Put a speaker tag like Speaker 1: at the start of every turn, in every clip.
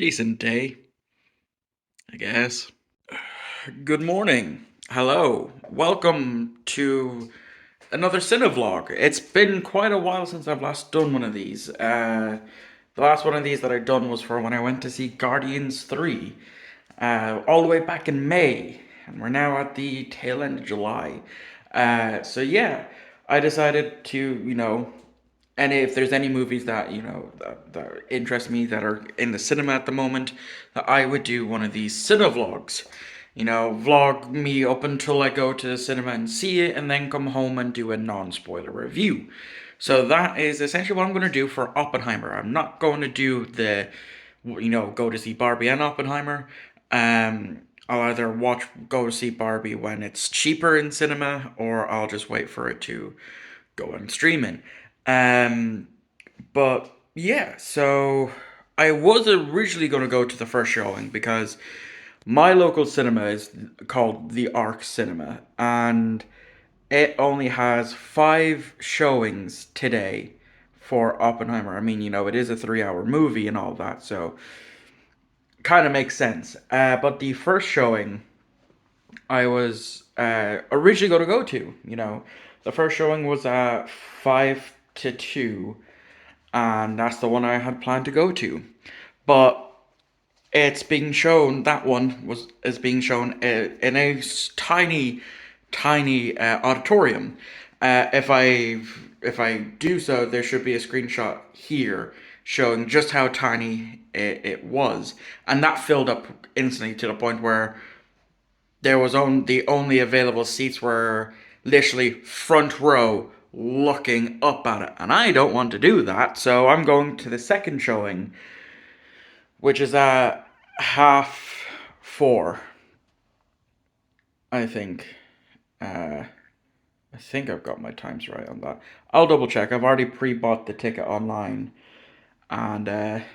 Speaker 1: Decent day, I guess. Good morning. Hello. Welcome to another Cinevlog. It's been quite a while since I've last done one of these. The last one of these that I done was for when I went to see Guardians 3, all the way back in May, and we're now at the tail end of July. So yeah, I decided to, and if there's any movies that that interest me that are in the cinema at the moment, that I would do one of these cinevlogs. Vlog me up until I go to the cinema and see it, and then come home and do a non-spoiler review. So that is essentially what I'm going to do for Oppenheimer. I'm not going to do go to see Barbie and Oppenheimer. I'll either go to see Barbie when it's cheaper in cinema, or I'll just wait for it to go on streaming. Um, but yeah, so I was originally going to go to the first showing because my local cinema is called the Arc Cinema, and it only has five showings today for Oppenheimer. I mean, it is a 3 hour movie and all that, so kind of makes sense. But the first showing I was originally going to go to, the first showing was at 5 to 2, and that's the one I had planned to go to. But it's being shown. That one was is being shown in a tiny, tiny auditorium. If I do so, there should be a screenshot here showing just how tiny it was, and that filled up instantly to the point where the only available seats were literally front row looking up at it, and I don't want to do that, so I'm going to the second showing, which is at 4:30, I think. Uh, I think I've got my times right on that. I'll double check. I've already pre-bought the ticket online, and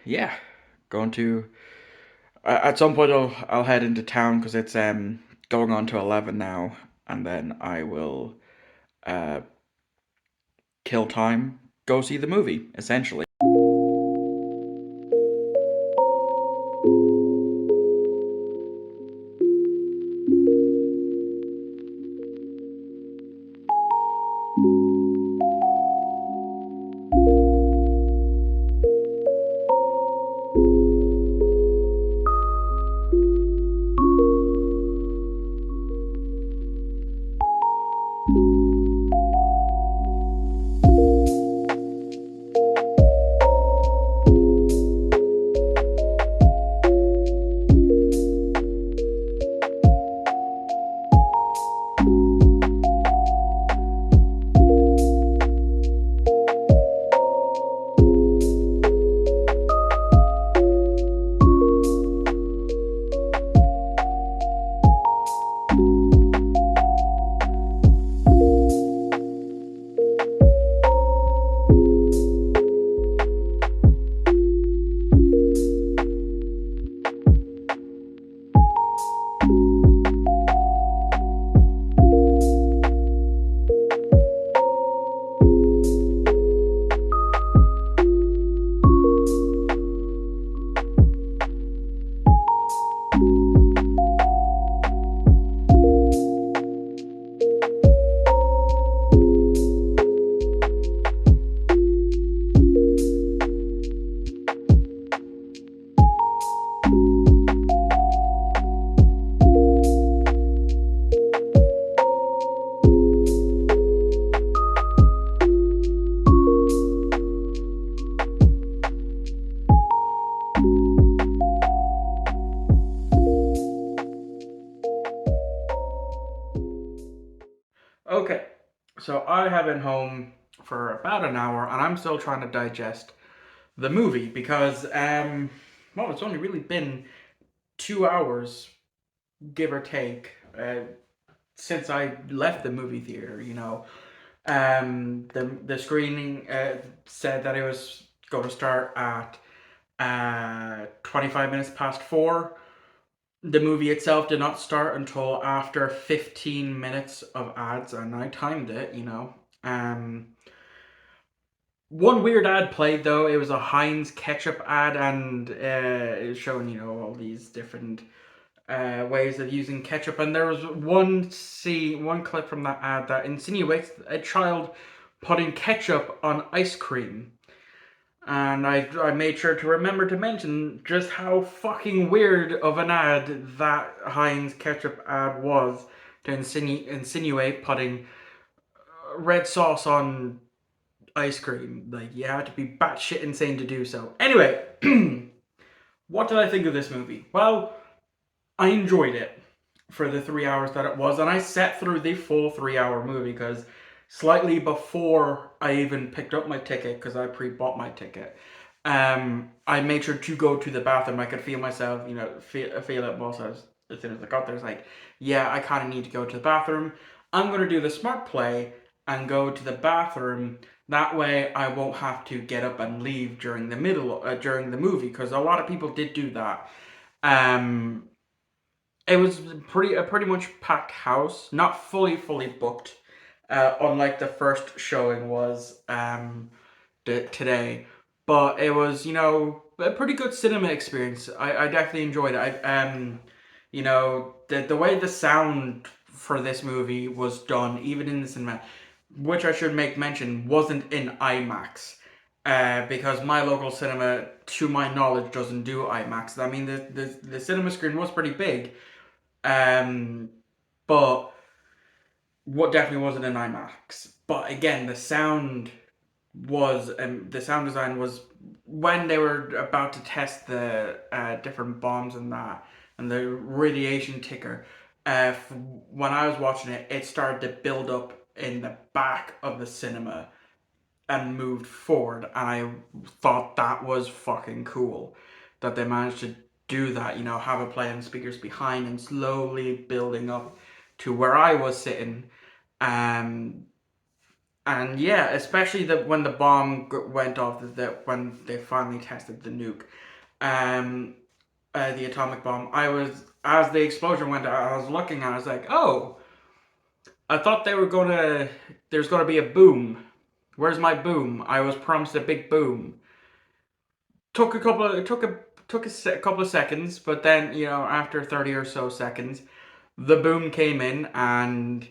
Speaker 1: yeah, going to at some point I'll head into town because it's going on to 11 now, and then I will uh kill time, go see the movie essentially. Okay, so I have been home for about an hour, and I'm still trying to digest the movie because well, it's only really been 2 hours, give or take, since I left the movie theater. The screening said that it was going to start at 25 minutes past 4. The movie itself did not start until after 15 minutes of ads, and I timed it. Um, One weird ad played though. It was a Heinz ketchup ad, and it was showing all these different ways of using ketchup. And there was one clip from that ad that insinuates a child putting ketchup on ice cream. And I made sure to remember to mention just how fucking weird of an ad that Heinz ketchup ad was to insinuate putting red sauce on ice cream. Like, you have to be batshit insane to do so. Anyway, what did I think of this movie? Well, I enjoyed it for the 3 hours that it was, and I sat through the full 3 hour movie because slightly before I even picked up my ticket, because I pre-bought my ticket, I made sure to go to the bathroom. I could feel myself, feel it whilst as soon as I got there. It's like, yeah, I kind of need to go to the bathroom. I'm gonna do the smart play and go to the bathroom. That way, I won't have to get up and leave during the movie, because a lot of people did do that. Um, it was a pretty much packed house, not fully booked, unlike the first showing was today. But it was a pretty good cinema experience. I definitely enjoyed it. The way the sound for this movie was done, even in the cinema, which I should make mention, wasn't in IMAX. Because my local cinema, to my knowledge, doesn't do IMAX. I mean, the cinema screen was pretty big, um, but what definitely wasn't an IMAX. But again, the sound design was when they were about to test the different bombs and that, and the radiation ticker. When I was watching it, it started to build up in the back of the cinema and moved forward, and I thought that was fucking cool that they managed to do that. Have it playing speakers behind and slowly building up to where I was sitting. Um, and yeah, especially when the bomb went off, that when they finally tested the nuke, um, the atomic bomb. I was As the explosion went, I was looking and I was like, oh, I thought there's gonna be a boom. Where's my boom? I was promised a big boom. Took a couple of it took a couple of seconds, but then after 30 or so seconds, the boom came in, and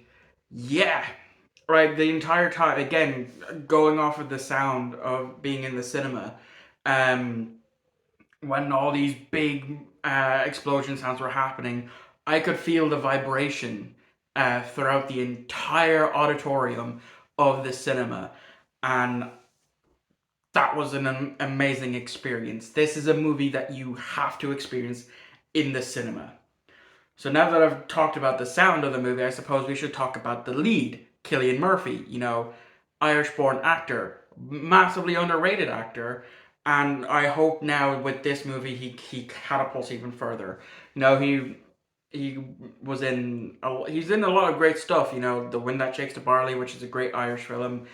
Speaker 1: yeah, right, the entire time, again, going off of the sound of being in the cinema, um, when all these big explosion sounds were happening, I could feel the vibration throughout the entire auditorium of the cinema, and that was an amazing experience. This is a movie that you have to experience in the cinema. So now that I've talked about the sound of the movie, I suppose we should talk about the lead, Cillian Murphy. Irish-born actor, massively underrated actor, and I hope now with this movie he catapults even further. He he's in a lot of great stuff. The Wind That Shakes the Barley, which is a great Irish film.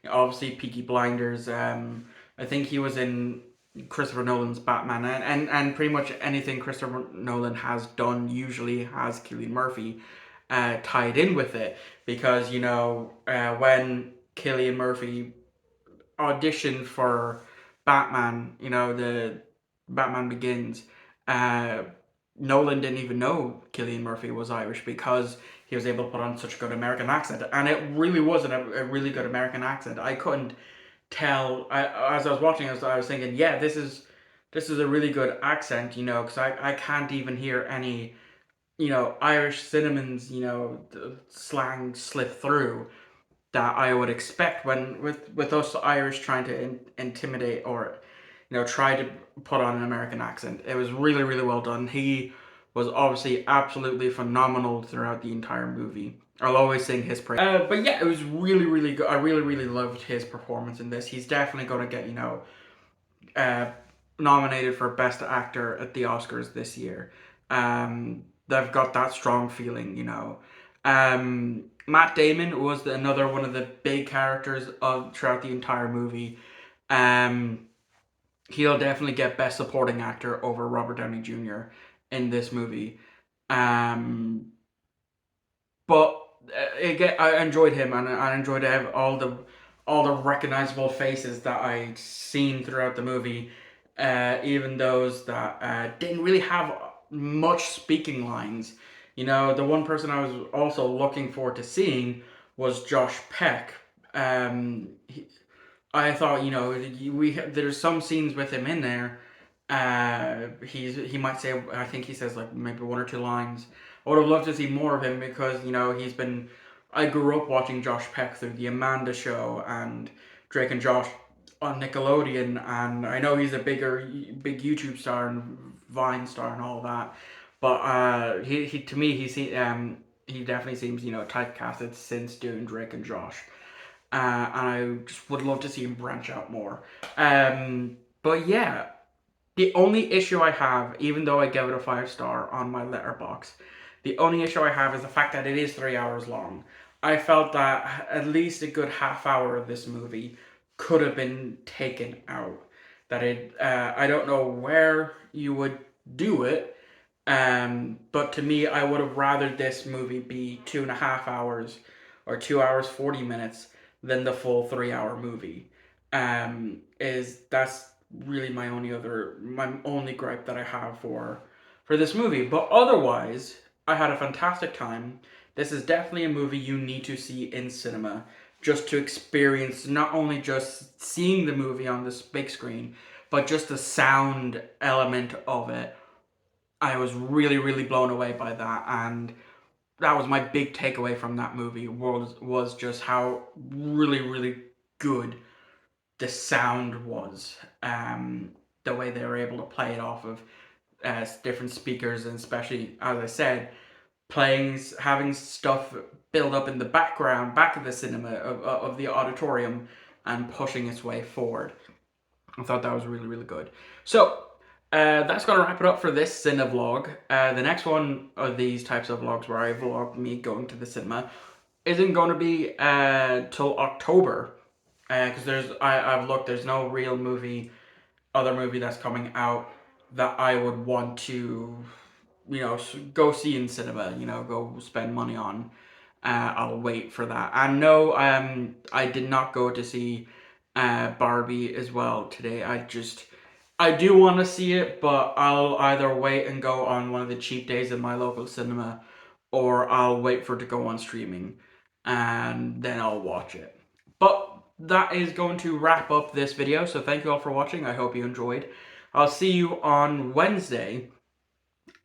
Speaker 1: Obviously, Peaky Blinders. I think he was in Christopher Nolan's Batman, and pretty much anything Christopher Nolan has done usually has Cillian Murphy tied in with it, because when Cillian Murphy auditioned for Batman, the Batman Begins, uh, Nolan didn't even know Cillian Murphy was Irish, because he was able to put on such a good American accent, and it really was a really good American accent. I couldn't tell. As I was watching, I was thinking, yeah, this is a really good accent, because I can't even hear any Irish cinnamons, slang slip through that I would expect when with us Irish trying to intimidate, or try to put on an American accent. It was really really well done. He was obviously absolutely phenomenal throughout the entire movie. I'll always sing his praise. But yeah, it was really really good. I really really loved his performance in this. He's definitely going to get uh, nominated for Best Actor at the Oscars this year. They've got that strong feeling, Matt Damon was another one of the big characters of throughout the entire movie. Um, he'll definitely get Best Supporting Actor over Robert Downey Jr. in this movie. Um, but again, I enjoyed him, and I enjoyed all the recognizable faces that I'd seen throughout the movie, even those that didn't really have much speaking lines. You know, the one person I was also looking forward to seeing was Josh Peck. I thought, you know, there's some scenes with him in there. He might say, I think he says like maybe one or two lines. I would have loved to see more of him because you know he's been. I grew up watching Josh Peck through the Amanda Show and Drake and Josh on Nickelodeon, and I know he's a big YouTube star and Vine star and all that. But he to me he definitely seems typecasted since doing Drake and Josh. And I just would love to see him branch out more. But yeah, the only issue I have, even though I gave it a 5 star on my letterbox, the only issue I have is the fact that it is 3 hours long. I felt that at least a good half hour of this movie could have been taken out. I don't know where you would do it, but to me, I would have rather this movie be 2.5 hours or 2 hours 40 minutes than the full 3 hour movie. Is that's really my only gripe that I have for this movie. But otherwise, I had a fantastic time. This is definitely a movie you need to see in cinema just to experience not only just seeing the movie on this big screen, but just the sound element of it. I was really, really blown away by that, and that was my big takeaway from that movie was just how really, really good the sound was. The way they were able to play it off of different speakers, and especially, as I said, having stuff build up in the back of the cinema of the auditorium, and pushing its way forward. I thought that was really, really good. So, that's going to wrap it up for this Cine vlog. The next one of these types of vlogs where I vlog me going to the cinema isn't going to be till October. Because I've looked, there's no real other movie that's coming out that I would want to, go see in cinema, go spend money on. I'll wait for that. And no, I did not go to see Barbie as well today. I do want to see it, but I'll either wait and go on one of the cheap days in my local cinema, or I'll wait for it to go on streaming, and then I'll watch it. But that is going to wrap up this video, so thank you all for watching. I hope you enjoyed. I'll see you on Wednesday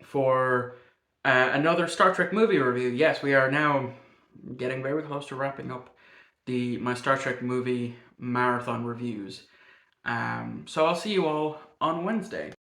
Speaker 1: for another Star Trek movie review. Yes, we are now getting very close to wrapping up my Star Trek movie marathon reviews. So I'll see you all on Wednesday.